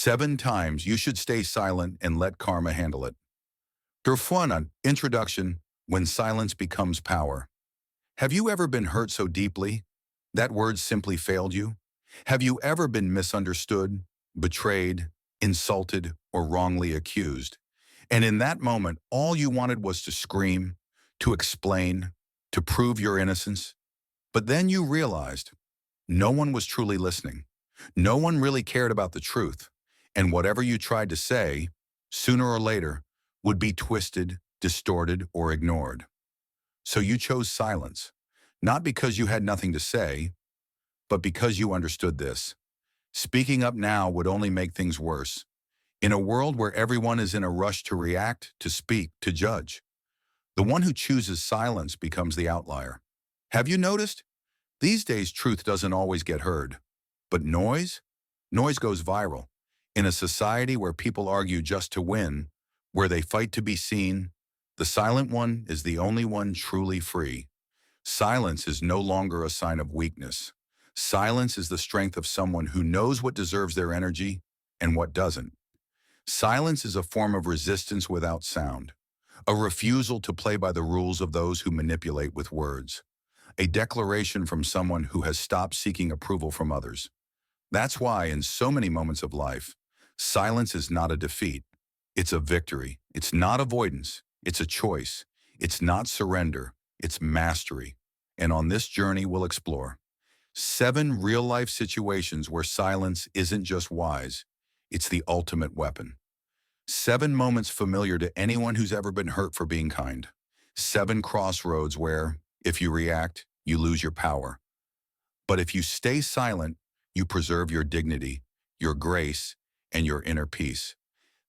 7 times you should stay silent and let karma handle it. Durfwana, introduction, when silence becomes power. Have you ever been hurt so deeply that words simply failed you? Have you ever been misunderstood, betrayed, insulted, or wrongly accused? And in that moment, all you wanted was to scream, to explain, to prove your innocence. But then you realized no one was truly listening. No one really cared about the truth. And whatever you tried to say, sooner or later, would be twisted, distorted, or ignored. So you chose silence, not because you had nothing to say, but because you understood this. Speaking up now would only make things worse. In a world where everyone is in a rush to react, to speak, to judge, the one who chooses silence becomes the outlier. Have you noticed? These days, truth doesn't always get heard. But noise? Noise goes viral. In a society where people argue just to win, where they fight to be seen, the silent one is the only one truly free. Silence is no longer a sign of weakness. Silence is the strength of someone who knows what deserves their energy and what doesn't. Silence is a form of resistance without sound, a refusal to play by the rules of those who manipulate with words, a declaration from someone who has stopped seeking approval from others. That's why, in so many moments of life, silence is not a defeat. It's a victory. It's not avoidance. It's a choice. It's not surrender. It's mastery. And on this journey, we'll explore 7 real-life situations where silence isn't just wise, it's the ultimate weapon. 7 moments familiar to anyone who's ever been hurt for being kind. 7 crossroads where, if you react, you lose your power. But if you stay silent, you preserve your dignity, your grace, and your inner peace.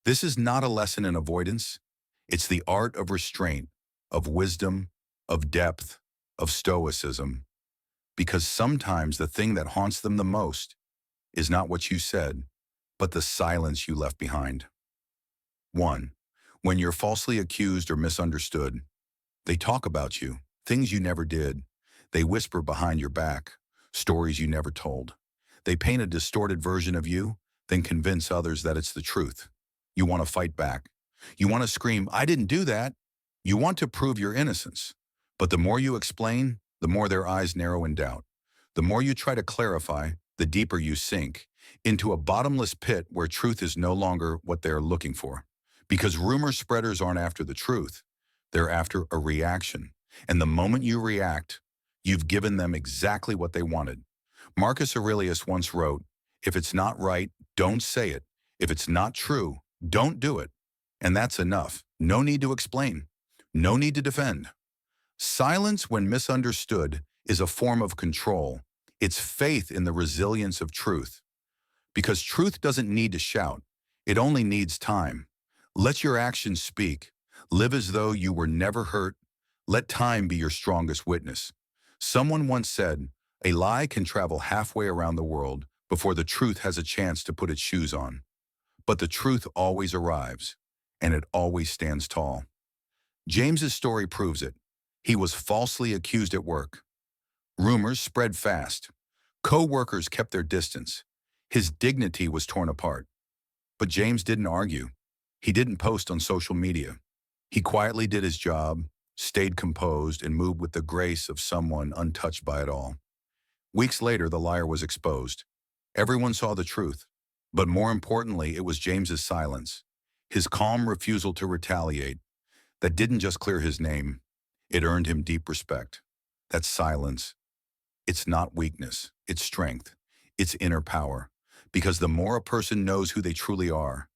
This is not a lesson in avoidance. It's the art of restraint, of wisdom, of depth, of stoicism. Because sometimes the thing that haunts them the most is not what you said, but the silence you left behind. 1. When you're falsely accused or misunderstood, they talk about you, things you never did. They whisper behind your back, stories you never told. They paint a distorted version of you, then convince others that it's the truth. You want to fight back. You want to scream, "I didn't do that." You want to prove your innocence. But the more you explain, the more their eyes narrow in doubt. The more you try to clarify, the deeper you sink into a bottomless pit where truth is no longer what they're looking for. Because rumor spreaders aren't after the truth. They're after a reaction. And the moment you react, you've given them exactly what they wanted. Marcus Aurelius once wrote, "If it's not right, don't say it. If it's not true, don't do it." And that's enough. No need to explain. No need to defend. Silence, when misunderstood, is a form of control. It's faith in the resilience of truth. Because truth doesn't need to shout. It only needs time. Let your actions speak. Live as though you were never hurt. Let time be your strongest witness. Someone once said, "A lie can travel halfway around the world before the truth has a chance to put its shoes on." But the truth always arrives, and it always stands tall. James's story proves it. He was falsely accused at work. Rumors spread fast. Co-workers kept their distance. His dignity was torn apart. But James didn't argue. He didn't post on social media. He quietly did his job, stayed composed, and moved with the grace of someone untouched by it all. Weeks later, the liar was exposed. Everyone saw the truth. But more importantly, it was James's silence, his calm refusal to retaliate, that didn't just clear his name. It earned him deep respect. That silence, it's not weakness, it's strength, it's inner power. Because the more a person knows who they truly are,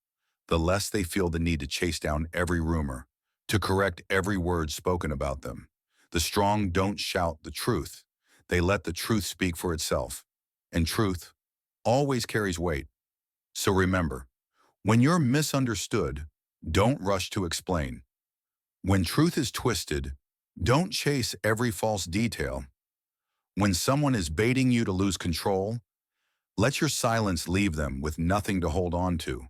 the less they feel the need to chase down every rumor, to correct every word spoken about them. The strong don't shout the truth. They let the truth speak for itself. And truth always carries weight. So remember, when you're misunderstood, don't rush to explain. When truth is twisted, don't chase every false detail. When someone is baiting you to lose control, let your silence leave them with nothing to hold on to.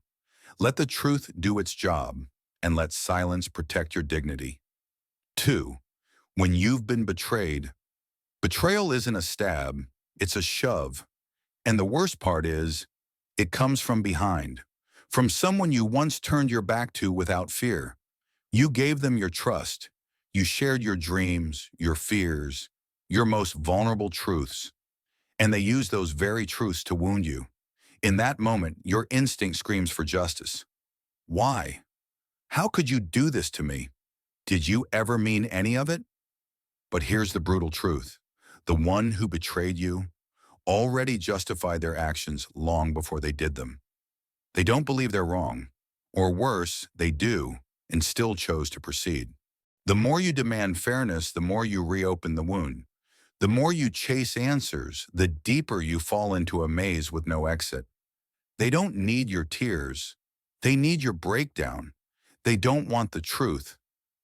Let the truth do its job, and let silence protect your dignity. 2. When you've been betrayed, betrayal isn't a stab, it's a shove. And the worst part is, it comes from behind. From someone you once turned your back to without fear. You gave them your trust. You shared your dreams, your fears, your most vulnerable truths, and they used those very truths to wound you. In that moment, your instinct screams for justice. Why? How could you do this to me? Did you ever mean any of it? But here's the brutal truth. The one who betrayed you already justified their actions long before they did them. They don't believe they're wrong. Or worse, they do, and still chose to proceed. The more you demand fairness, the more you reopen the wound. The more you chase answers, the deeper you fall into a maze with no exit. They don't need your tears. They need your breakdown. They don't want the truth.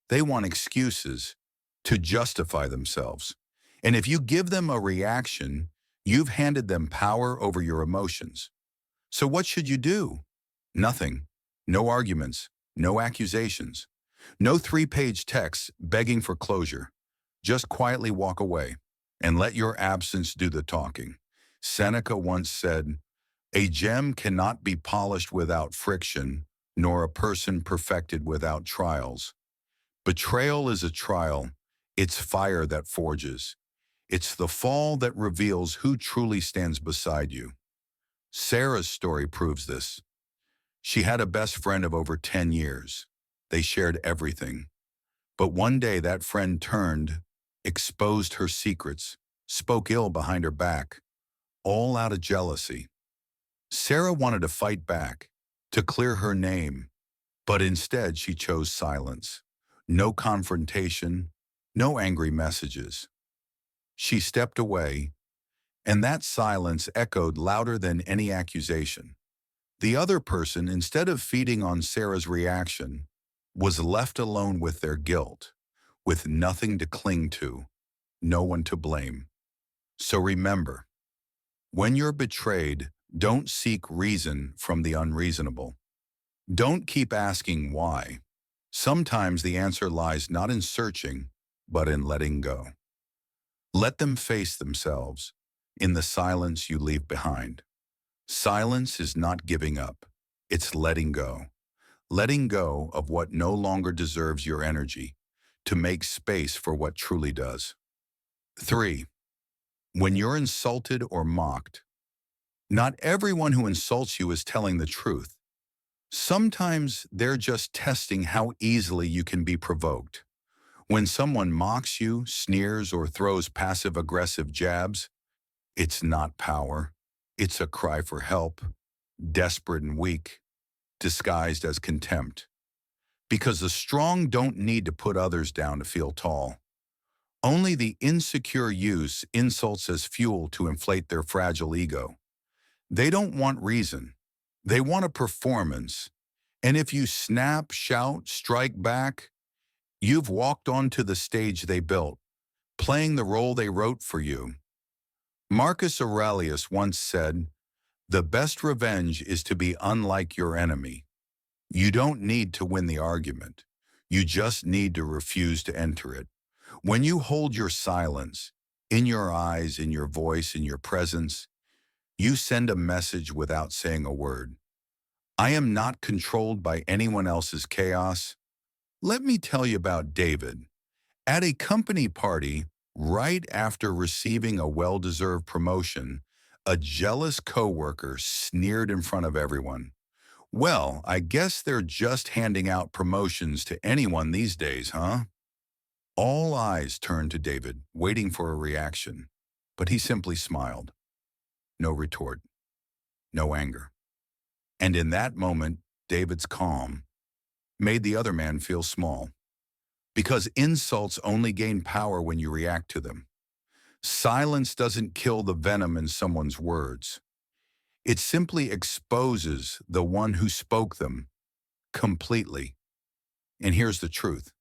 They want excuses to justify themselves. And if you give them a reaction, you've handed them power over your emotions. So what should you do? Nothing. No arguments. No accusations. No 3-page texts begging for closure. Just quietly walk away and let your absence do the talking. Seneca once said, "A gem cannot be polished without friction, nor a person perfected without trials." Betrayal is a trial. It's fire that forges. It's the fall that reveals who truly stands beside you. Sarah's story proves this. She had a best friend of over 10 years. They shared everything. But one day that friend turned, exposed her secrets, spoke ill behind her back, all out of jealousy. Sarah wanted to fight back, to clear her name, but instead she chose silence. No confrontation, no angry messages. She stepped away, and that silence echoed louder than any accusation. The other person, instead of feeding on Sarah's reaction, was left alone with their guilt, with nothing to cling to, no one to blame. So remember, when you're betrayed, don't seek reason from the unreasonable. Don't keep asking why. Sometimes the answer lies not in searching, but in letting go. Let them face themselves in the silence you leave behind. Silence is not giving up. It's letting go. Letting go of what no longer deserves your energy to make space for what truly does. 3. When you're insulted or mocked, not everyone who insults you is telling the truth. Sometimes they're just testing how easily you can be provoked. When someone mocks you, sneers, or throws passive-aggressive jabs, it's not power. It's a cry for help, desperate and weak, disguised as contempt. Because the strong don't need to put others down to feel tall. Only the insecure use insults as fuel to inflate their fragile ego. They don't want reason. They want a performance. And if you snap, shout, strike back, you've walked onto the stage they built, playing the role they wrote for you. Marcus Aurelius once said, "The best revenge is to be unlike your enemy." You don't need to win the argument. You just need to refuse to enter it. When you hold your silence, in your eyes, in your voice, in your presence, you send a message without saying a word. I am not controlled by anyone else's chaos. Let me tell you about David. At a company party, right after receiving a well-deserved promotion, a jealous coworker sneered in front of everyone. "Well, I guess they're just handing out promotions to anyone these days, huh?" All eyes turned to David, waiting for a reaction, but he simply smiled. No retort, no anger. And in that moment, David's calm made the other man feel small, because insults only gain power when you react to them. Silence doesn't kill the venom in someone's words. It simply exposes the one who spoke them completely. And here's the truth.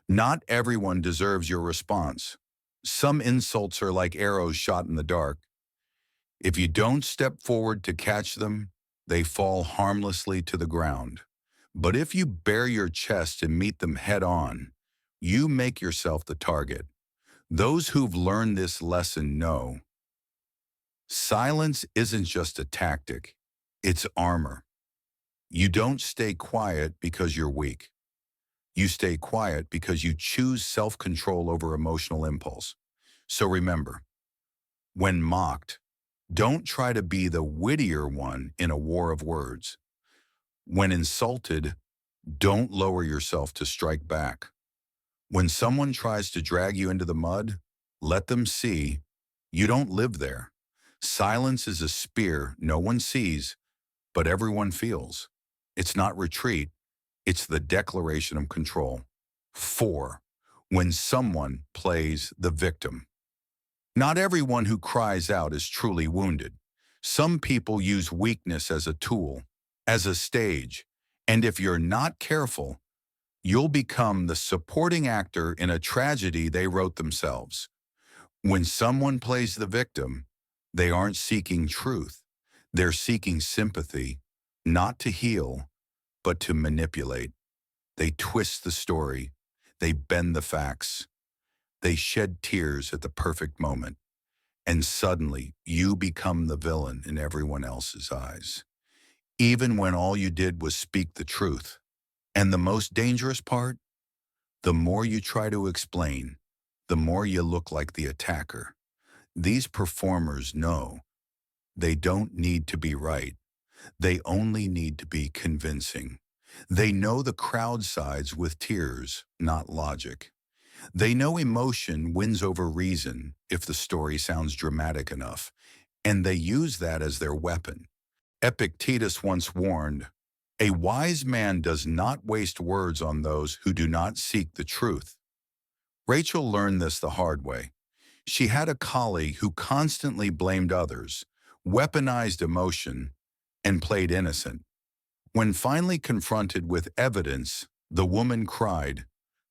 Not everyone deserves your response. Some insults are like arrows shot in the dark. If you don't step forward to catch them, they fall harmlessly to the ground. But if you bare your chest and meet them head on, you make yourself the target. Those who've learned this lesson know silence isn't just a tactic, it's armor. You don't stay quiet because you're weak. You stay quiet because you choose self-control over emotional impulse. So remember, when mocked, don't try to be the wittier one in a war of words. When insulted, don't lower yourself to strike back. When someone tries to drag you into the mud, let them see you don't live there. Silence is a spear no one sees, but everyone feels. It's not retreat, it's the declaration of control. 4. When someone plays the victim. Not everyone who cries out is truly wounded. Some people use weakness as a tool, as a stage, and if you're not careful, you'll become the supporting actor in a tragedy they wrote themselves. When someone plays the victim, they aren't seeking truth. They're seeking sympathy, not to heal, but to manipulate. They twist the story. They bend the facts. They shed tears at the perfect moment. And suddenly, you become the villain in everyone else's eyes, even when all you did was speak the truth. And the most dangerous part? The more you try to explain, the more you look like the attacker. These performers know they don't need to be right. They only need to be convincing. They know the crowd sides with tears, not logic. They know emotion wins over reason if the story sounds dramatic enough, and they use that as their weapon. Epictetus once warned, "A wise man does not waste words on those who do not seek the truth." Rachel learned this the hard way. She had a colleague who constantly blamed others, weaponized emotion, and played innocent. When finally confronted with evidence, the woman cried,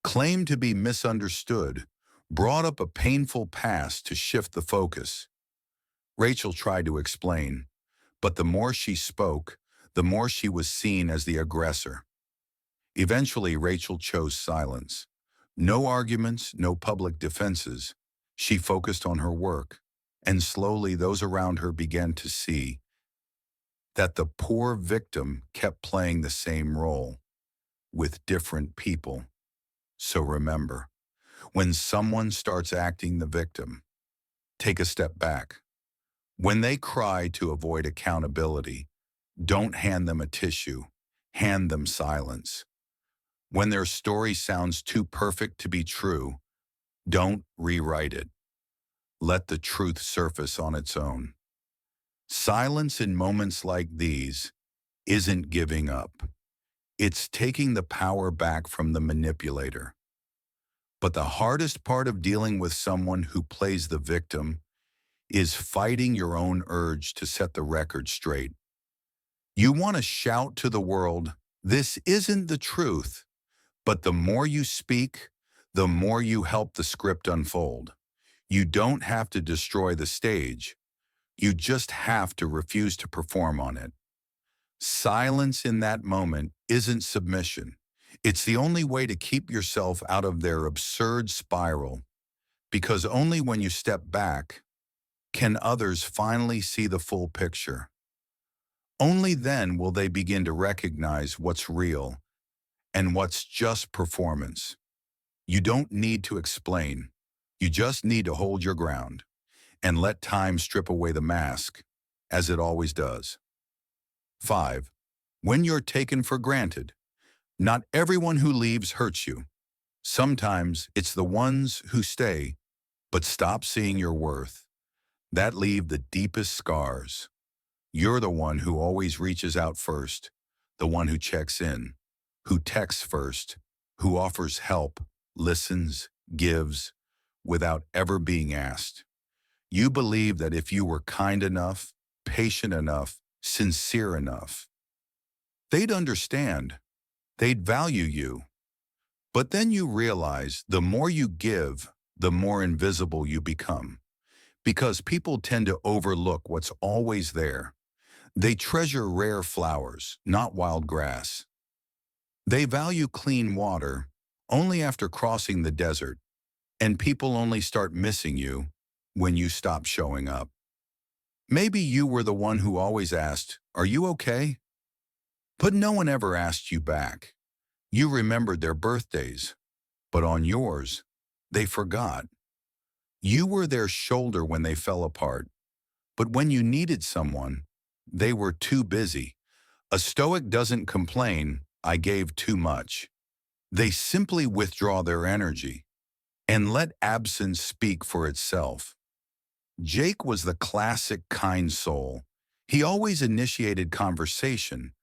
claimed to be misunderstood, brought up a painful past to shift the focus. Rachel tried to explain, but the more she spoke, the more she was seen as the aggressor. Eventually, Rachel chose silence. No arguments, no public defenses. She focused on her work, and slowly those around her began to see that the poor victim kept playing the same role with different people. So remember, when someone starts acting the victim, take a step back. When they cry to avoid accountability, don't hand them a tissue, hand them silence. When their story sounds too perfect to be true, don't rewrite it. Let the truth surface on its own. Silence in moments like these isn't giving up. It's taking the power back from the manipulator. But the hardest part of dealing with someone who plays the victim is fighting your own urge to set the record straight. You want to shout to the world, "This isn't the truth," but the more you speak, the more you help the script unfold. You don't have to destroy the stage. You just have to refuse to perform on it. Silence in that moment isn't submission. It's the only way to keep yourself out of their absurd spiral, because only when you step back can others finally see the full picture. Only then will they begin to recognize what's real and what's just performance. You don't need to explain. You just need to hold your ground and let time strip away the mask, as it always does. 5. When you're taken for granted. Not everyone who leaves hurts you. Sometimes it's the ones who stay, but stop seeing your worth, that leave the deepest scars. You're the one who always reaches out first, the one who checks in, who texts first, who offers help, listens, gives, without ever being asked. You believe that if you were kind enough, patient enough, sincere enough, they'd understand, they'd value you. But then you realize the more you give, the more invisible you become. Because people tend to overlook what's always there. They treasure rare flowers, not wild grass. They value clean water only after crossing the desert, and people only start missing you when you stop showing up. Maybe you were the one who always asked, "Are you okay?" But no one ever asked you back. You remembered their birthdays, but on yours, they forgot. You were their shoulder when they fell apart, but when you needed someone, they were too busy. A Stoic doesn't complain, "I gave too much." They simply withdraw their energy and let absence speak for itself. Jake was the classic kind soul. He always initiated conversation,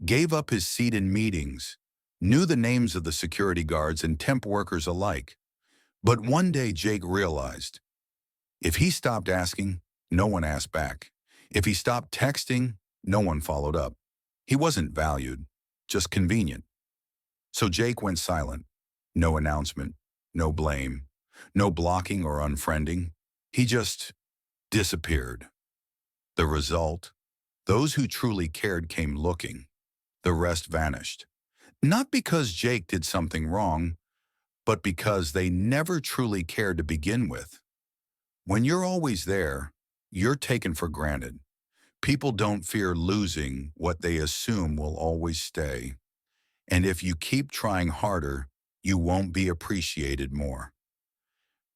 gave up his seat in meetings, knew the names of the security guards and temp workers alike. But one day Jake realized, if he stopped asking, no one asked back. If he stopped texting, no one followed up. He wasn't valued, just convenient. So Jake went silent. No announcement, no blame, no blocking or unfriending. He just disappeared. The result? Those who truly cared came looking. The rest vanished. Not because Jake did something wrong, but because they never truly cared to begin with. When you're always there, you're taken for granted. People don't fear losing what they assume will always stay. And if you keep trying harder, you won't be appreciated more.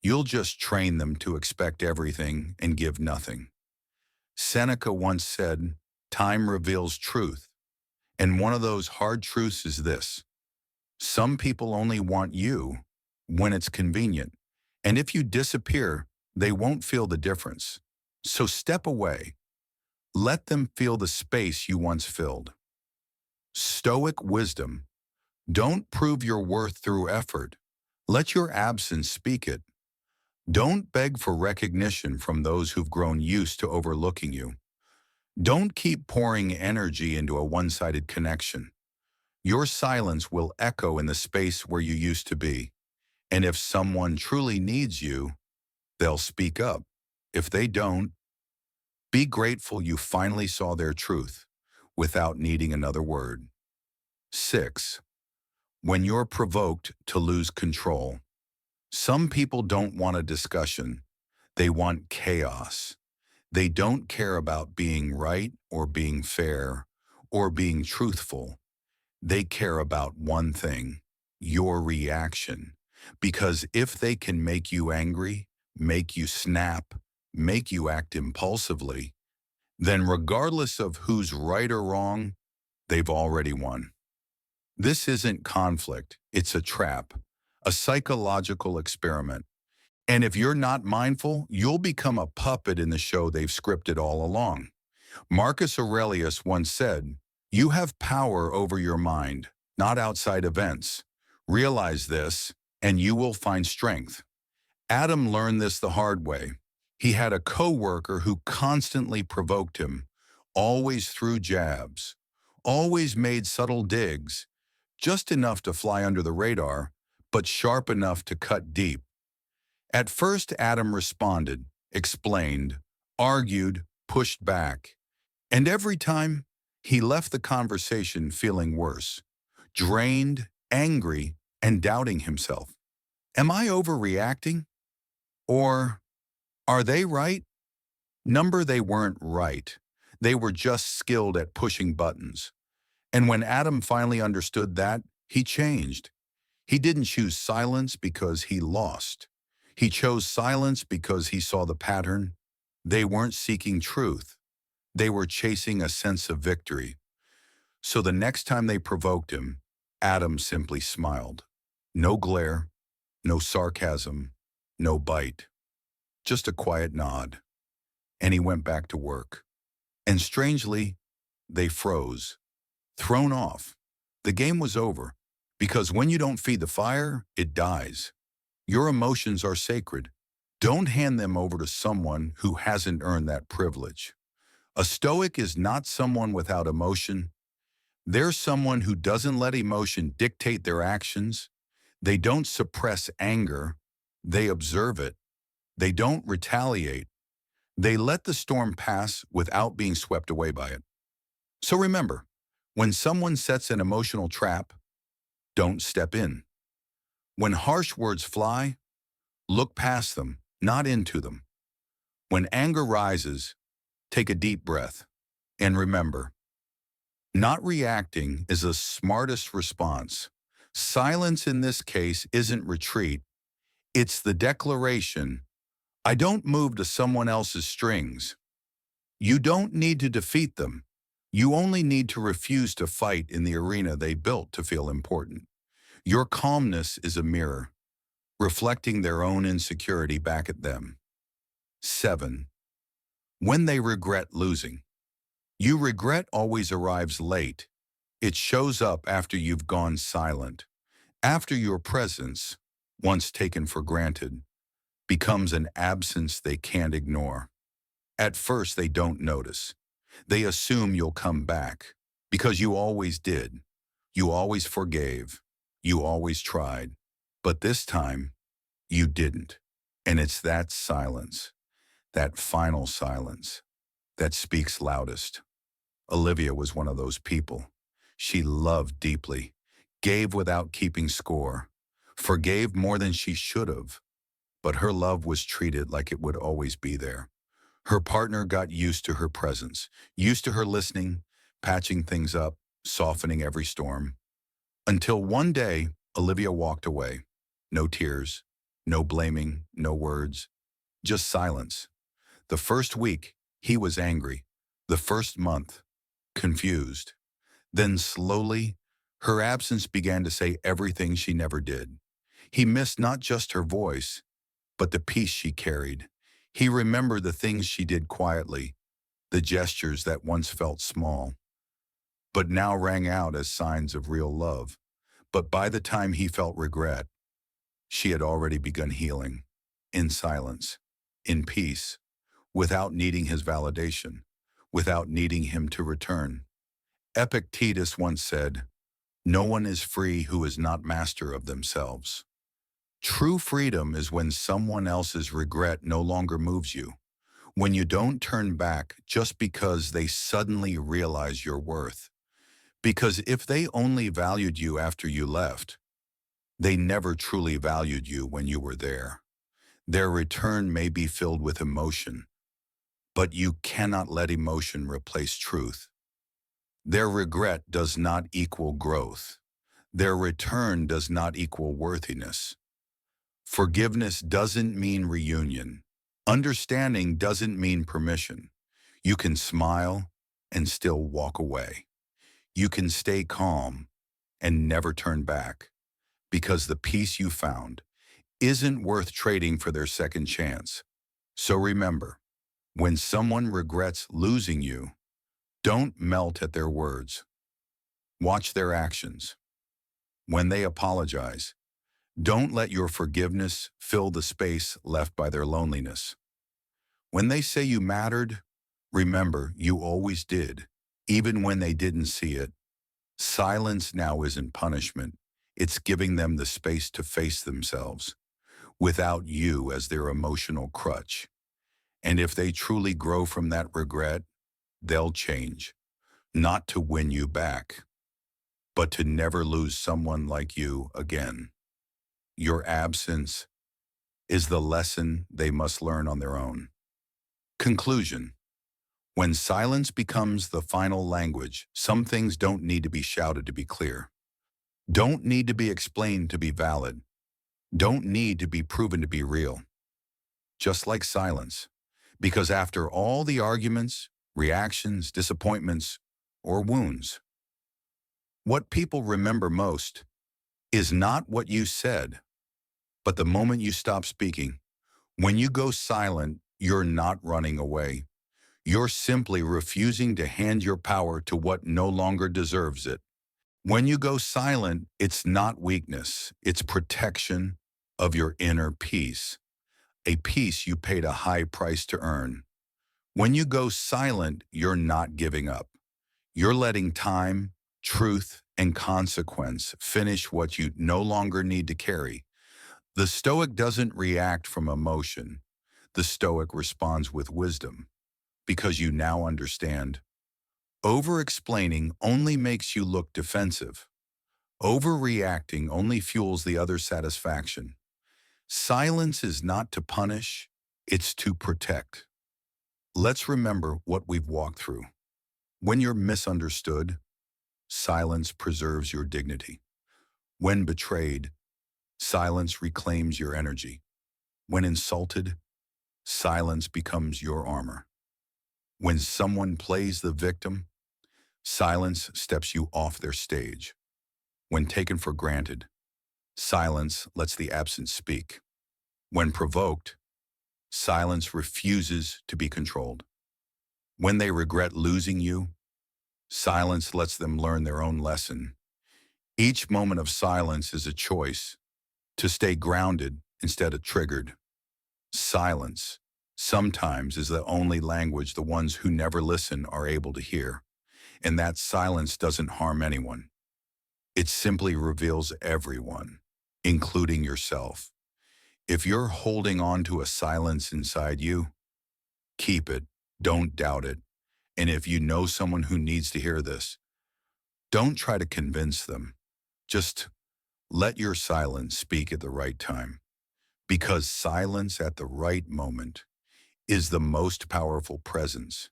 You'll just train them to expect everything and give nothing. Seneca once said, "Time reveals truth." And one of those hard truths is this: some people only want you when it's convenient. And if you disappear, they won't feel the difference. So step away. Let them feel the space you once filled. Stoic wisdom. Don't prove your worth through effort. Let your absence speak it. Don't beg for recognition from those who've grown used to overlooking you. Don't keep pouring energy into a one-sided connection. Your silence will echo in the space where you used to be. And if someone truly needs you, they'll speak up. If they don't, be grateful you finally saw their truth without needing another word. 6. When you're provoked to lose control. Some people don't want a discussion. They want chaos. They don't care about being right or being fair or being truthful. They care about one thing: your reaction. Because if they can make you angry, make you snap, make you act impulsively, then regardless of who's right or wrong, they've already won. This isn't conflict, it's a trap, a psychological experiment. And if you're not mindful, you'll become a puppet in the show they've scripted all along. Marcus Aurelius once said, "You have power over your mind, not outside events. Realize this, and you will find strength." Adam learned this the hard way. He had a coworker who constantly provoked him, always threw jabs, always made subtle digs, just enough to fly under the radar, but sharp enough to cut deep. At first, Adam responded, explained, argued, pushed back. And every time, he left the conversation feeling worse, drained, angry, and doubting himself. Am I overreacting? Or are they right? Number, they weren't right. They were just skilled at pushing buttons. And when Adam finally understood that, he changed. He didn't choose silence because he lost. He chose silence because he saw the pattern. They weren't seeking truth. They were chasing a sense of victory. So the next time they provoked him, Adam simply smiled. No glare, no sarcasm, no bite. Just a quiet nod. And he went back to work. And strangely, they froze. Thrown off. The game was over. Because when you don't feed the fire, it dies. Your emotions are sacred. Don't hand them over to someone who hasn't earned that privilege. A Stoic is not someone without emotion. They're someone who doesn't let emotion dictate their actions. They don't suppress anger. They observe it. They don't retaliate. They let the storm pass without being swept away by it. So remember, when someone sets an emotional trap, don't step in. When harsh words fly, look past them, not into them. When anger rises, take a deep breath. And remember, Not reacting is the smartest response. Silence in this case isn't retreat, it's the declaration, I don't move to someone else's strings. You don't need to defeat them. You only need to refuse to fight in the arena they built to feel important. Your calmness is a mirror, reflecting their own insecurity back at them. 7. When they regret losing. You regret always arrives late. It shows up after you've gone silent, after your presence, once taken for granted, becomes an absence they can't ignore. At first, they don't notice. They assume you'll come back because you always did. You always forgave. You always tried. But this time, you didn't. And it's that silence, that final silence, that speaks loudest. Olivia was one of those people. She loved deeply, gave without keeping score, forgave more than she should have, but her love was treated like it would always be there. Her partner got used to her presence, used to her listening, patching things up, softening every storm. Until one day, Olivia walked away. No tears, no blaming, no words, just silence. The first week, he was angry. The first month, confused. Then slowly, her absence began to say everything she never did. He missed not just her voice, but the peace she carried. He remembered the things she did quietly, the gestures that once felt small, but now rang out as signs of real love. But by the time he felt regret, she had already begun healing, in silence, in peace, without needing his validation, without needing him to return. Epictetus once said, "No one is free who is not master of themselves." True freedom is when someone else's regret no longer moves you, when you don't turn back just because they suddenly realize your worth. Because if they only valued you after you left, they never truly valued you when you were there. Their return may be filled with emotion, but you cannot let emotion replace truth. Their regret does not equal growth. Their return does not equal worthiness. Forgiveness doesn't mean reunion. Understanding doesn't mean permission. You can smile and still walk away. You can stay calm and never turn back, because the peace you found isn't worth trading for their second chance. So remember, when someone regrets losing you, don't melt at their words. Watch their actions. When they apologize, don't let your forgiveness fill the space left by their loneliness. When they say you mattered, remember you always did, even when they didn't see it. Silence now isn't punishment. It's giving them the space to face themselves, without you as their emotional crutch. And if they truly grow from that regret, they'll change, not to win you back, but to never lose someone like you again. Your absence is the lesson they must learn on their own. Conclusion. When silence becomes the final language, some things don't need to be shouted to be clear. Don't need to be explained to be valid. Don't need to be proven to be real. Just like silence. Because after all the arguments, reactions, disappointments, or wounds, what people remember most is not what you said, but the moment you stop speaking. When you go silent, you're not running away. You're simply refusing to hand your power to what no longer deserves it. When you go silent, it's not weakness, it's protection of your inner peace, a peace you paid a high price to earn. When you go silent, you're not giving up. You're letting time, truth, and consequence finish what you no longer need to carry. The Stoic doesn't react from emotion. The Stoic responds with wisdom, because you now understand. Over-explaining only makes you look defensive. Overreacting only fuels the other's satisfaction. Silence is not to punish, it's to protect. Let's remember what we've walked through. When you're misunderstood, silence preserves your dignity. When betrayed, silence reclaims your energy. When insulted, silence becomes your armor. When someone plays the victim, silence steps you off their stage. When taken for granted, silence lets the absent speak. When provoked, silence refuses to be controlled. When they regret losing you, silence lets them learn their own lesson. Each moment of silence is a choice to stay grounded instead of triggered. Silence sometimes is the only language the ones who never listen are able to hear. And that silence doesn't harm anyone. It simply reveals everyone, including yourself. If you're holding on to a silence inside you, keep it. Don't doubt it. And if you know someone who needs to hear this, don't try to convince them. Just let your silence speak at the right time. Because silence at the right moment is the most powerful presence.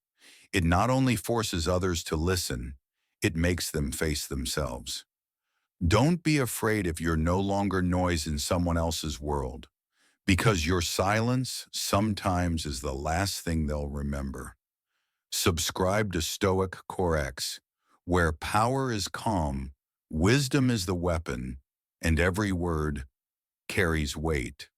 It not only forces others to listen, it makes them face themselves. Don't be afraid if you're no longer noise in someone else's world, because your silence sometimes is the last thing they'll remember. Subscribe to stoicCoreX, where power is calm, wisdom is the weapon, and every word carries weight.